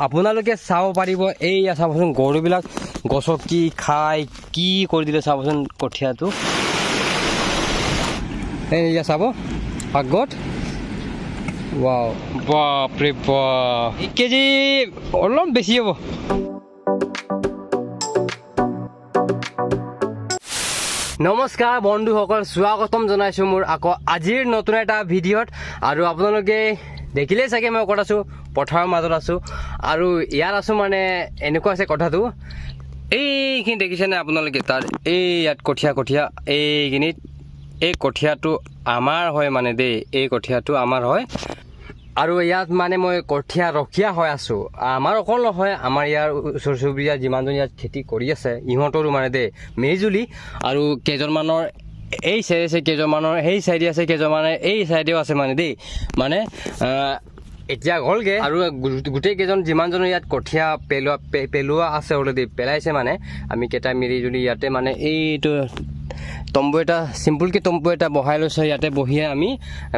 আপোনালোকে চাব পাৰিব এইয়া চাবচোন গৰুবিলাক গছকি খাই কি কৰি দিলে চাবচোন কঠীয়াটো এইয়া চাব আগত ৱাও বাপৰে বাপ 1 কেজি অলপ বেছি হ'ব নমস্কাৰ বন্ধুসকল স্বাগতম জনাইছো মোৰ আকৌ আজিৰ নতুন এটা ভিডিঅ'ত আৰু আপোনালোকে দেখিলে চাগে মই ক'ত আছো পথাৰৰ মাজত আছো আৰু ইয়াত আছো মানে এনেকুৱা আছে কথাটো এইখিনি দেখিছেনে আপোনালোকে তাৰ এই ইয়াত কঠীয়া এইখিনিত এই কঠীয়াটো আমাৰ হয় মানে দেই এই কঠীয়াটো আমাৰ হয় আৰু ইয়াত মানে মই কঠীয়া ৰখীয়া হৈ আছো আমাৰ অকল নহয় আমাৰ ইয়াৰ ওচৰ চুবুৰীয়া যিমানজন ইয়াত খেতি কৰি আছে ইহঁতৰো মানে দেই মেজুলি আৰু কেইজনমানৰ এই চাইডে আছে কেইজনমানৰ সেই চাইডে আছে কেইজনমানে এই চাইডেও আছে মানে দেই মানে এতিয়া গ'লগৈ আৰু গোটেই কেইজন যিমানজনৰ ইয়াত কঠীয়া পেলোৱা আছে অলৰেডি পেলাইছে মানে আমি কেইটা মিলি জুলি ইয়াতে মানে এইটো তম্বু এটা চিম্পুলকৈ তম্বু এটা বহাই লৈছোঁ ইয়াতে বহিয়ে আমি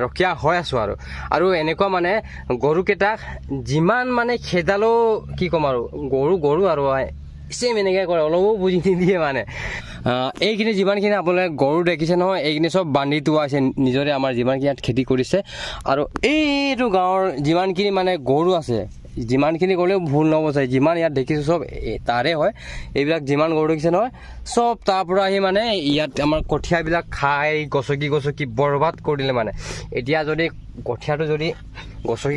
ৰখীয়া হৈ আছোঁ আৰু এনেকুৱা মানে গৰুকেইটাক যিমান মানে খেদালেও কি ক'ম আৰু গৰু আৰু চেম এনেকৈ কৰে অলপো বুজি নিদিয়ে মানে এইখিনি যিমানখিনি আপোনালোকে গৰু দেখিছে নহয় এইখিনি চব বান্ধি থোৱা আছে নিজৰে আমাৰ যিমানখিনি ইয়াত খেতি কৰিছে আৰু এইটো গাঁৱৰ যিমানখিনি মানে গৰু আছে যিমানখিনি গ'লেও ভুল নহ'ব চাই যিমান ইয়াত দেখিছোঁ চব তাৰে হয় এইবিলাক যিমান গৰু দেখিছে নহয় চব তাৰ পৰা আহি মানে ইয়াত আমাৰ কঠীয়াবিলাক খাই গছকি বৰবাদ কৰি দিলে মানে এতিয়া যদি কঠীয়াটো যদি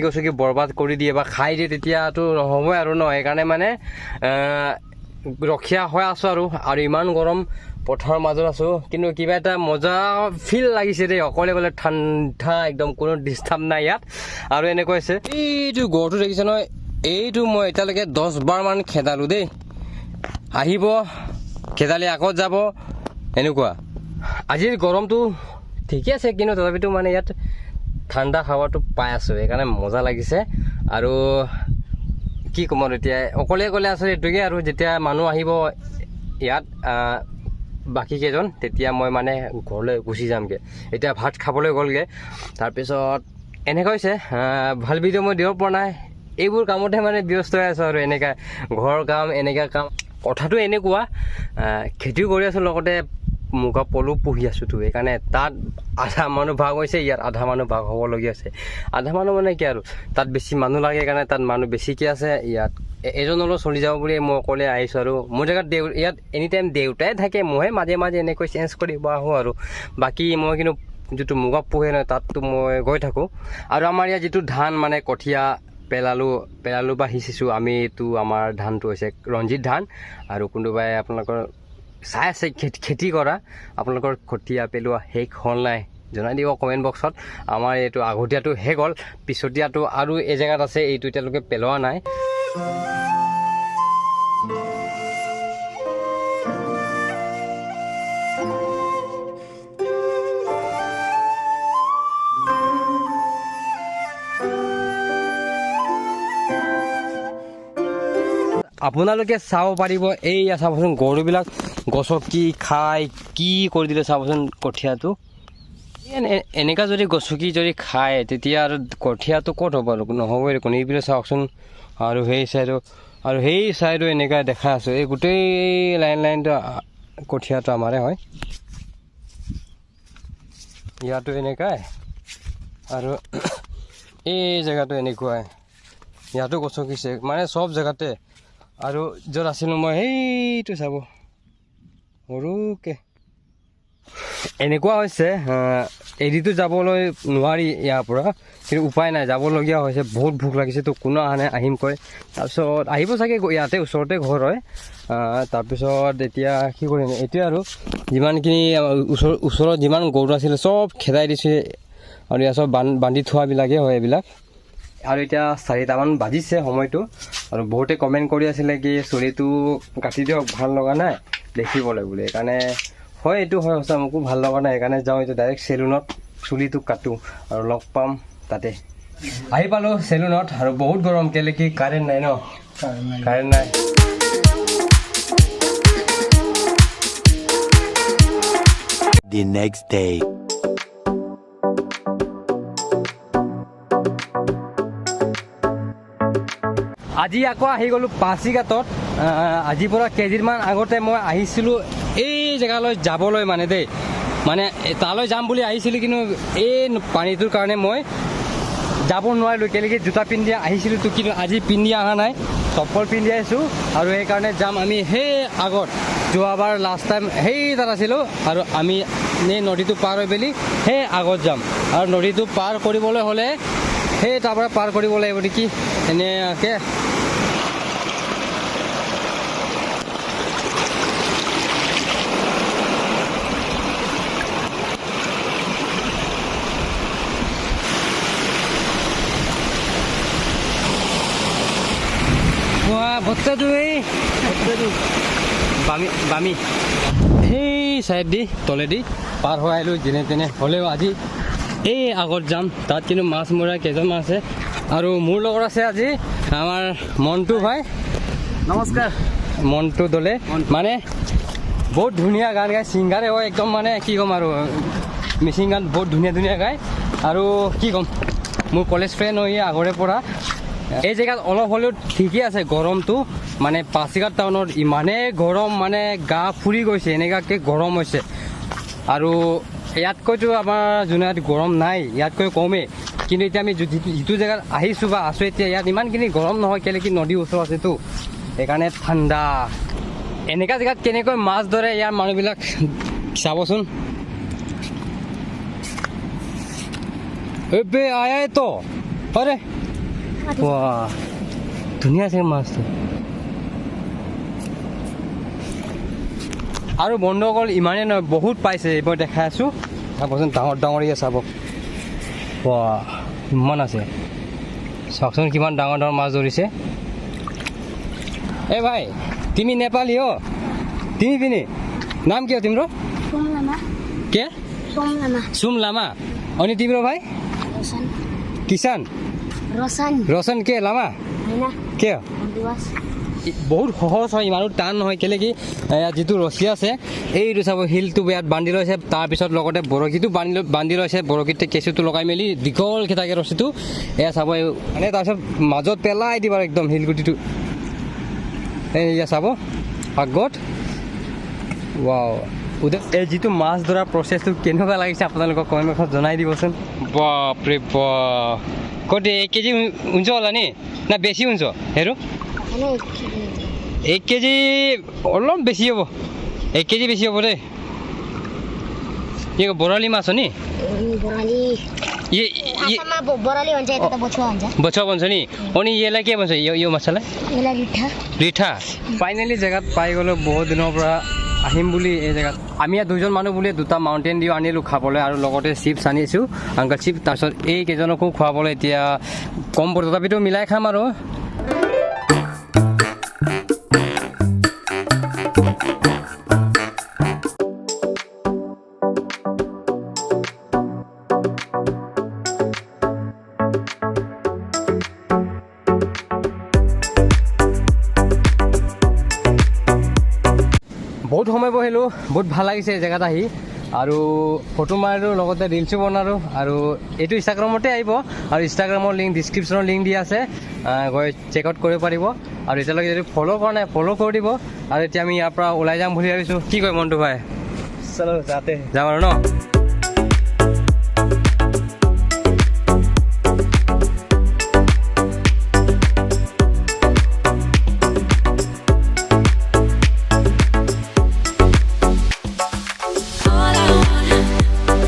গছকি বৰবাদ কৰি দিয়ে বা খাই দিয়ে তেতিয়াতো নহ'বই আৰু ন সেইকাৰণে মানে ৰখীয়া হৈ আছোঁ আৰু ইমান গৰম পথাৰৰ মাজত আছোঁ কিন্তু কিবা এটা মজা ফিল লাগিছে দেই অকলে গ'লে ঠাণ্ডা একদম কোনো ডিষ্টাৰ্ব নাই ইয়াত আৰু এনেকুৱা হৈছে এইটো গৰুটো দেখিছে নহয় এইটো মই এতিয়ালৈকে 10 বাৰমান খেদালোঁ দেই আহিব খেদালি আগত যাব এনেকুৱা আজিৰ গৰমটো ঠিকে আছে কিন্তু তথাপিতো মানে ইয়াত ঠাণ্ডা হাৱাটো পাই আছোঁ সেইকাৰণে মজা লাগিছে আৰু কি ক'ম আৰু এতিয়া অকলে গ'লে আচলতে এইটোকে আৰু যেতিয়া মানুহ আহিব ইয়াত বাকী কেইজন তেতিয়া মই মানে ঘৰলৈ গুচি যামগৈ এতিয়া ভাত খাবলৈ গ'লগৈ তাৰপিছত এনেকুৱা হৈছে ভাল ভিডিঅ' মই দিব পৰা নাই এইবোৰ কামতে মানে ব্যস্ত হৈ আছোঁ আৰু এনেকুৱা ঘৰৰ কাম এনেকুৱা কাম কথাটো এনেকুৱা খেতিও কৰি আছোঁ লগতে মুগা পলু পুহি আছোঁতো সেইকাৰণে তাত আধা মানুহ ভাগ হৈছে ইয়াত আধা মানুহ ভাগ হ'বলগীয়া আছে আধা মানুহ মানে কি আৰু তাত বেছি মানুহ লাগে সেইকাৰণে তাত মানুহ বেছিকৈ আছে ইয়াত এজন অলপ চলি যাব বুলি মই অকলে আহিছোঁ আৰু মোৰ জেগাত ইয়াত এনি টাইম দেউতাই থাকে মইহে মাজে মাজে এনেকৈ চেঞ্জ কৰিব আহোঁ আৰু বাকী মই কিন্তু যিটো মুগা পোহে নহয় তাততো মই গৈ থাকোঁ আৰু আমাৰ ইয়াত যিটো ধান মানে কঠীয়া পেলালোঁ বা সিঁচিছোঁ আমিতো আমাৰ ধানটো হৈছে ৰঞ্জিত ধান আৰু কোনোবাই আপোনালোকৰ চাই আছে খেতি কৰা আপোনালোকৰ কঠীয়া পেলোৱা শেষ হ'ল নাই জনাই দিব কমেণ্ট বক্সত আমাৰ এইটো আগতীয়াটো শেষ হ'ল পিছতীয়াটো আৰু এই জেগাত আছে এইটো এতিয়ালৈকে পেলোৱা নাই আপোনালোকে চাব পাৰিব এইয়া চাবচোন গৰুবিলাক গছকি খাই কি কৰি দিলে চাবচোন কঠীয়াটো এনেকুৱা যদি গছকি যদি খায় তেতিয়া আৰু কঠীয়াটো ক'ত হ'ব আৰু নহ'বই দেখোন এইবিলাক চাওকচোন আৰু সেই চাইডো এনেকুৱা দেখা আছোঁ এই গোটেই লাইনটো কঠীয়াটো আমাৰে হয় ইয়াতো এনেকুৱাই আৰু এই জেগাটো এনেকুৱাই ইয়াতো গছকিছে মানে চব জেগাতে আৰু য'ত আছিলোঁ মই সেইটো চাব সৰুকৈ এনেকুৱা হৈছে এদিতো যাবলৈ নোৱাৰি ইয়াৰ পৰা কিন্তু উপায় নাই যাবলগীয়া হৈছে বহুত ভোক লাগিছে তো কোনো অহা নাই আহিম কয় তাৰপিছত আহিব চাগে ইয়াতে ওচৰতে ঘৰ হয় তাৰপিছত এতিয়া কি কৰিম এতিয়া আৰু যিমানখিনি ওচৰত যিমান গৰু আছিলে চব খেদাই দিছে আৰু ইয়াত চব বান্ধি থোৱাবিলাকেই হয় এইবিলাক আৰু এতিয়া 4টামান বাজিছে সময়টো আৰু বহুতে কমেণ্ট কৰি আছিলে কি চুলিটো কাটি দিয়ক ভাল লগা নাই দেখিবলৈ বুলি সেইকাৰণে হয় এইটো হয় সঁচা মোকো ভাল লগা নাই সেইকাৰণে যাওঁ এতিয়া ডাইৰেক্ট চেলুনত চুলিটো কাটোঁ আৰু লগ পাম তাতে আহি পালোঁ চেলুনত আৰু বহুত গৰম কেলৈ কি কাৰেণ্ট নাই ন কাৰেণ্ট নাই The next day. আজি আকৌ আহি গ'লোঁ পাছিঘাটত। আজিৰ পৰা কেইদিনমান আগতে মই আহিছিলোঁ এই জেগালৈ যাবলৈ মানে দেই, মানে তালৈ যাম বুলি আহিছিলোঁ, কিন্তু এই পানীটোৰ কাৰণে মই যাব নোৱাৰিলোঁ। কেলেকি জোতা পিন্ধি আহিছিলোঁতো, কিন্তু আজি পিন্ধি অহা নাই, চপ্পল পিন্ধি আহিছোঁ। আৰু সেইকাৰণে যাম আমি সেই আগত, যোৱাবাৰ লাষ্ট টাইম সেই তাত আছিলোঁ, আৰু আমি এই নদীটো পাৰ হৈ পেলি সেই আগত যাম। আৰু নদীটো পাৰ কৰিবলৈ হ'লে সেই তাৰ পৰা পাৰ কৰিব লাগিব নেকি এনেকৈ। ভত্তাটো এই বামি সেই চাইড দি তলেদি পাৰ হৈ আহিলোঁ যেনে তেনে হ'লেও। আজি এই আগত যাম, তাত কিন্তু মাছ মৰা কেইজনমান আছে, আৰু মোৰ লগত আছে আজি আমাৰ মণ্টু ভাই। নমস্কাৰ। মণ্টু দলে মানে বহুত ধুনীয়া গান গায়, ছিংগাৰে হয় একদম, মানে কি ক'ম আৰু, মিচিং গান বহুত ধুনীয়া ধুনীয়া গায়। আৰু কি ক'ম, মোৰ কলেজ ফ্ৰেণ্ড হয় আগৰে পৰা। এই জেগাত অলপ হ'লেও ঠিকেই আছে গৰমটো, মানে পাছিঘাট টাউনত ইমানেই গৰম, মানে গা ফুৰি গৈছে, এনেকুৱাকৈ গৰম হৈছে। আৰু ইয়াতকৈতো আমাৰ জোনাইত গৰম নাই, ইয়াতকৈ কমেই। কিন্তু এতিয়া আমি যিটো জেগাত আহিছোঁ বা আছোঁ এতিয়া, ইয়াত ইমানখিনি গৰম নহয়, কেলৈ কি নদীৰ ওচৰত আছেতো, সেইকাৰণে ঠাণ্ডা। এনেকুৱা জেগাত কেনেকৈ মাছ ধৰে ইয়াৰ মানুহবিলাক চাবচোন। এবে আয়াই তো আৰে ৱাহ, ধুনীয়া আছে মাছটো। আৰু বন্ধুসকল ইমানেই নহয়, বহুত পাইছে, এইবাৰ দেখাই আছোঁ চাবচোন, ডাঙৰ ডাঙৰীয়া চাব। ৱাহ, ইমান আছে, চাওকচোন কিমান ডাঙৰ ডাঙৰ মাছ ধৰিছে। এ ভাই, তুমি নেপালী হ? তুমি পিনি নাম কি তিम्रो? কে सुम लामा। अनि तिम्रो भाइ? किसान। रोशन के लामा के বহুত সহজ হয়, ইমানো টান নহয়। কেলৈ কি ইয়াত যিটো ৰছী আছে, এইটো চাব, শিলটো ইয়াত বান্ধি লৈছে, তাৰপিছত লগতে বৰশীটো বান্ধি লৈছে, বৰশীতে কেঁচুটো লগাই মেলি দীঘলকৈ থাকে ৰছীটো, এয়া চাব মানে, তাৰপিছত মাজত পেলাই দিব একদম শিলগুটিটো, এয়া চাব আগত। ৱাও, এই যিটো মাছ ধৰা প্ৰচেছটো কেনেকুৱা লাগিছে আপোনালোকক কমেণ্ট বক্সত জনাই দিবচোন। বাপৰে বাপ, ক'ত 1 কেজি हुन्छ होला নি না বেছি हुन्छ? হেৰু 1 কেজি অলপ বেছি হ'ব, 1 কেজি বেছি হ'ব देय। यो बोराली माछ हो नि? बोराली भन्छ, यता त बछुवा भन्छ। बछुवा भन्छ नि? अनि यसलाई के भन्छ यो माछालाई? यसलाई रिठा। रिठा। फाइनेली जग्गात पाइ গ'লো, বহুত দিনৰ পৰা আহিম বুলি এই জেগাত। আমি ইয়াত দুজন মানুহ বুলি 2টা মাউণ্টেইন ডিউ আনিলোঁ খাবলৈ, আৰু লগতে চিপছ আনিছোঁ, আংকাল চিপ। তাৰপিছত এই কেইজনকো খুৱাবলৈ এতিয়া কম পৰে, তথাপিতো মিলাই খাম আৰু। বহুত সময় বহিলোঁ, বহুত ভাল লাগিছে এই জেগাত আহি, আৰু ফটো মাৰিলোঁ, লগতে ৰিলছো বনালোঁ। আৰু এইটো ইনষ্টাগ্ৰামতে আহিব, আৰু ইনষ্টাগ্ৰামৰ লিংক ডিছক্ৰিপশ্যনৰ লিংক দি আছে, গৈ চেক আউট কৰিব পাৰিব। আৰু এতিয়ালৈকে যদি ফ'ল' কৰা নাই ফ'ল' কৰি দিব। আৰু এতিয়া আমি ইয়াৰ পৰা ওলাই যাম বুলি ভাবিছোঁ। কি কয় মণ্টু ভাই? চলো যাতে যাম আৰু ন?